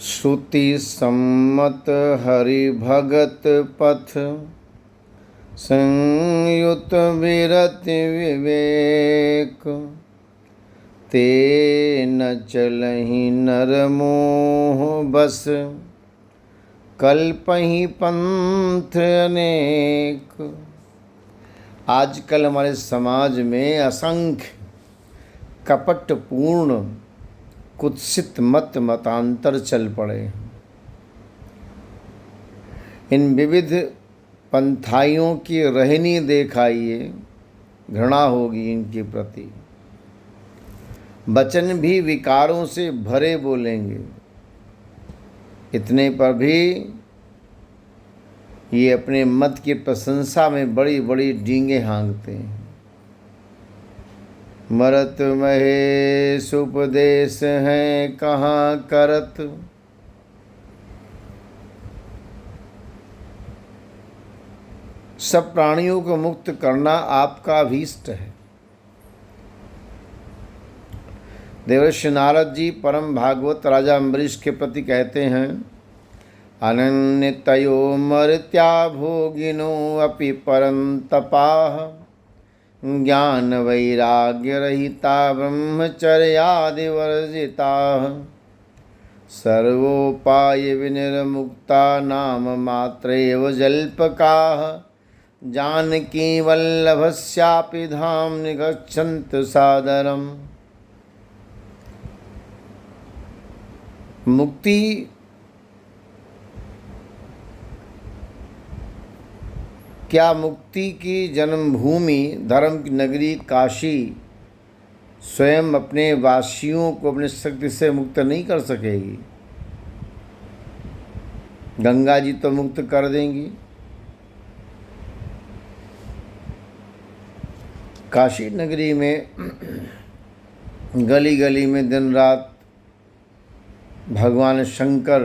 श्रुति सम्मत हरि भगत पथ संयुत विरति विवेक ते न चलहि नर मोह बस कल्पहि पंथ अनेक। आजकल हमारे समाज में असंख्य कपटपूर्ण कुत्सित मतांतर चल पड़े। इन विविध पंथाइयों की रहनी देखाइए, घृणा होगी इनके प्रति। वचन भी विकारों से भरे बोलेंगे। इतने पर भी ये अपने मत की प्रशंसा में बड़ी बड़ी डींगे हाँकते हैं। मरत महेश उपदेश हैं कहाँ करत, सब प्राणियों को मुक्त करना आपका अभीष्ट है। देवर्षि नारद जी परम भागवत राजा अम्बरीश के प्रति कहते हैं, अनन्यतयो मर्त्या भोगिनो अपि परन्तपाः ज्ञान वैराग्य रहिता ब्रह्मचर्यादि वर्जिताः सर्वोपाय विनिर्मुक्ता नाम मात्रैव जल्पकाः जानकी वल्लभस्यापि धाम निगच्छन्तु सादरम्। मुक्ति क्या मुक्ति की जन्मभूमि धर्म की नगरी काशी स्वयं अपने वासियों को अपनी शक्ति से मुक्त नहीं कर सकेगी? गंगा जी तो मुक्त कर देंगी। काशी नगरी में गली गली में दिन रात भगवान शंकर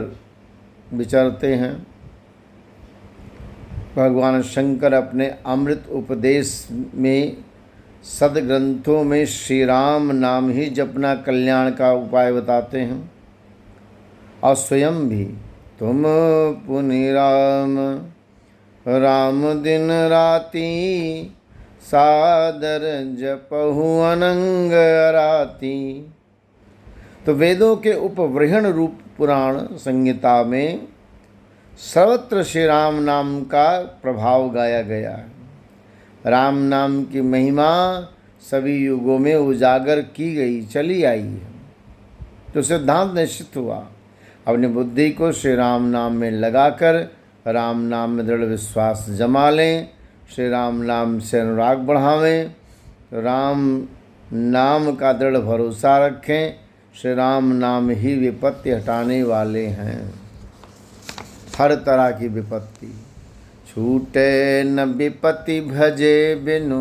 विचरते हैं। भगवान शंकर अपने अमृत उपदेश में सदग्रंथों में श्री राम नाम ही जपना कल्याण का उपाय बताते हैं। और स्वयं भी तुम पुनि राम राम दिन राती सादर जपहु अनंग राती। तो वेदों के उपवृहण रूप पुराण संहिता में सर्वत्र श्री राम नाम का प्रभाव गाया गया है। राम नाम की महिमा सभी युगों में उजागर की गई चली आई है। तो सिद्धांत निश्चित हुआ, अपनी बुद्धि को श्री राम नाम में लगाकर राम नाम में दृढ़ विश्वास जमा लें, श्री राम नाम से अनुराग बढ़ावें, राम नाम का दृढ़ भरोसा रखें। श्री राम नाम ही विपत्ति हटाने वाले हैं। हर तरह की विपत्ति छूटे न विपत्ति भजे बिनु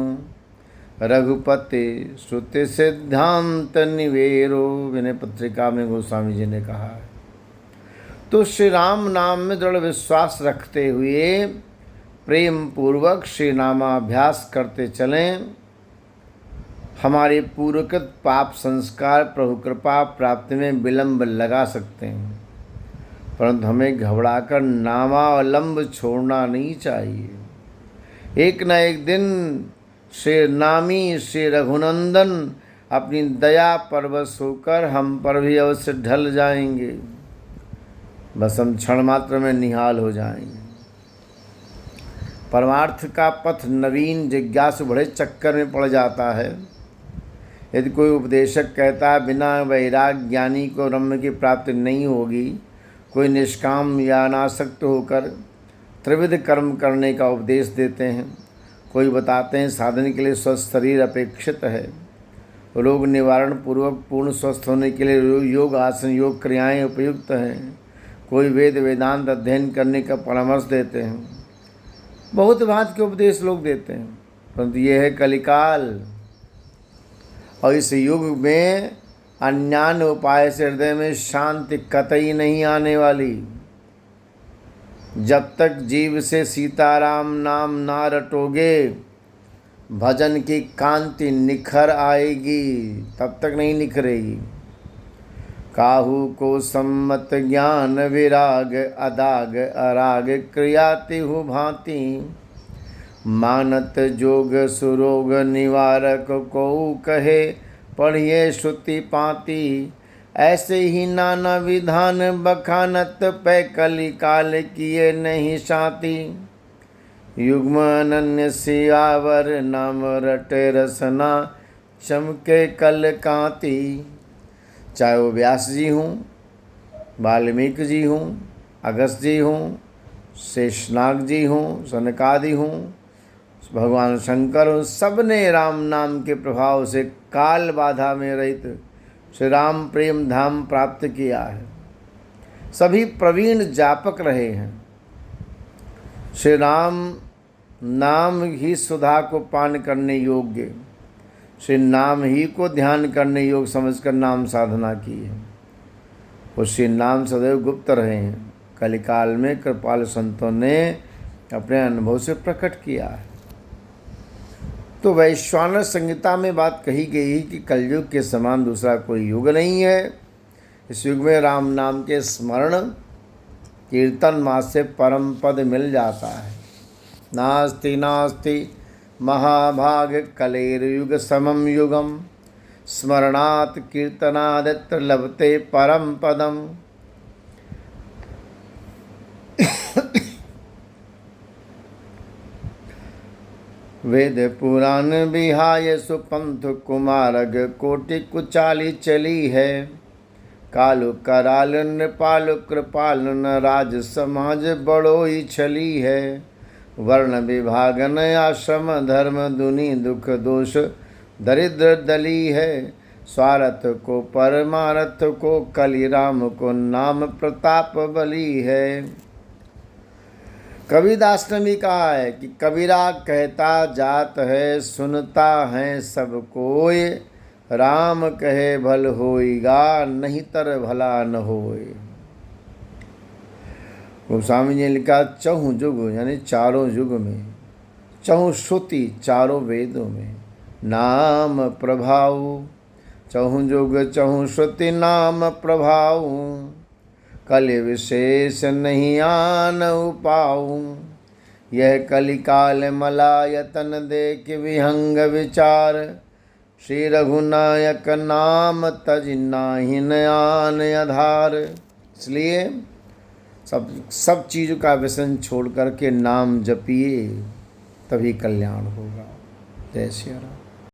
रघुपति श्रुति सिद्धांत निवेरो। विनय पत्रिका में गोस्वामी जी ने कहा है। तो श्री राम नाम में दृढ़ विश्वास रखते हुए प्रेम पूर्वक श्री नामाभ्यास करते चलें। हमारे पूर्वकृत पाप संस्कार प्रभु कृपा प्राप्ति में विलंब लगा सकते हैं, परंतु हमें घबराकर नामावलंब छोड़ना नहीं चाहिए। एक न एक दिन श्री नामी श्री रघुनंदन अपनी दया परवश होकर हम पर भी अवश्य ढल जाएंगे। बस हम क्षण मात्र में निहाल हो जाएंगे। परमार्थ का पथ नवीन जिज्ञासु बड़े चक्कर में पड़ जाता है। यदि कोई उपदेशक कहता है बिना वैराग्य ज्ञानी को ब्रह्म की प्राप्ति नहीं होगी, कोई निष्काम या अनासक्त होकर त्रिविध कर्म करने का उपदेश देते हैं, कोई बताते हैं साधन के लिए स्वस्थ शरीर अपेक्षित है, रोग निवारण पूर्वक पूर्ण स्वस्थ होने के लिए योग आसन योग क्रियाएं उपयुक्त हैं, कोई वेद वेदांत अध्ययन करने का परामर्श देते हैं। बहुत भांति के उपदेश लोग देते हैं, परंतु यह है कलिकाल और इस युग में अन्यान्य उपाय से हृदय में शांति कतई नहीं आने वाली। जब तक जीव से सीताराम नाम ना रटोगे भजन की कांति निखर आएगी, तब तक नहीं निखरेगी। काहू को सम्मत ज्ञान विराग अदाग अराग क्रियातिहु भांति। मानत जोग सुरोग निवारक को कहे पढ़िए श्रुति पाती। ऐसे ही नाना विधान बखानत पै कली काल किए नहीं शांति। युग्म अनन्य सियावर नाम रटे रसना चमके कल कांति। चाहे वो व्यास जी हों, वाल्मीकि जी हों, अगस्त जी हों, शेषनाग जी हों, सनकादि हों, भगवान शंकर हों, सब ने राम नाम के प्रभाव से काल बाधा में रहित श्री राम प्रेम धाम प्राप्त किया है। सभी प्रवीण जापक रहे हैं। श्री राम नाम ही सुधा को पान करने योग्य, श्री नाम ही को ध्यान करने योग्य समझकर नाम साधना की है। वो श्री नाम सदैव गुप्त रहे हैं, कलिकाल में कृपाल संतों ने अपने अनुभव से प्रकट किया है। तो वैश्वानर संहिता में बात कही गई है कि कलयुग के समान दूसरा कोई युग नहीं है। इस युग में राम नाम के स्मरण कीर्तन मास से परम पद मिल जाता है। नास्ति नास्ति महाभाग कलेर युग समम युगम स्मरणात् कीर्तनादित्र लभते परम पदम। वेद पुराण विहाय सुपंथ कुमारग कोटि कुचाली चली है। कालु कराल नृपाल कृपाल न राज समाज बड़ो ही छली है। वर्ण विभागन आश्रम धर्म दुनि दुख दोष दरिद्र दली है। स्वार्थ को परमार्थ को कलि राम को नाम प्रताप बली है। कबीरदास ने भी कहा है कि कबीरा कहता जात है सुनता है सब कोय। राम कहे भल होइगा नहीं तर भला न होए। गोस्वामी जी ने लिखा चहुँ जुग यानी चारों युग में, चहुँ श्रुति चारों वेदों में नाम प्रभाव। चहुँ जुग चहुँ श्रुति नाम प्रभाव। कलि विशेष नहीं आन उपाऊ। यह कलिकाल मलायतन देख विहंग विचार। श्री रघुनायक नाम तज नाहि आन आधार। इसलिए सब चीज़ों का व्यसन छोड़ करके नाम जपिए, तभी कल्याण होगा। जय श्री राम।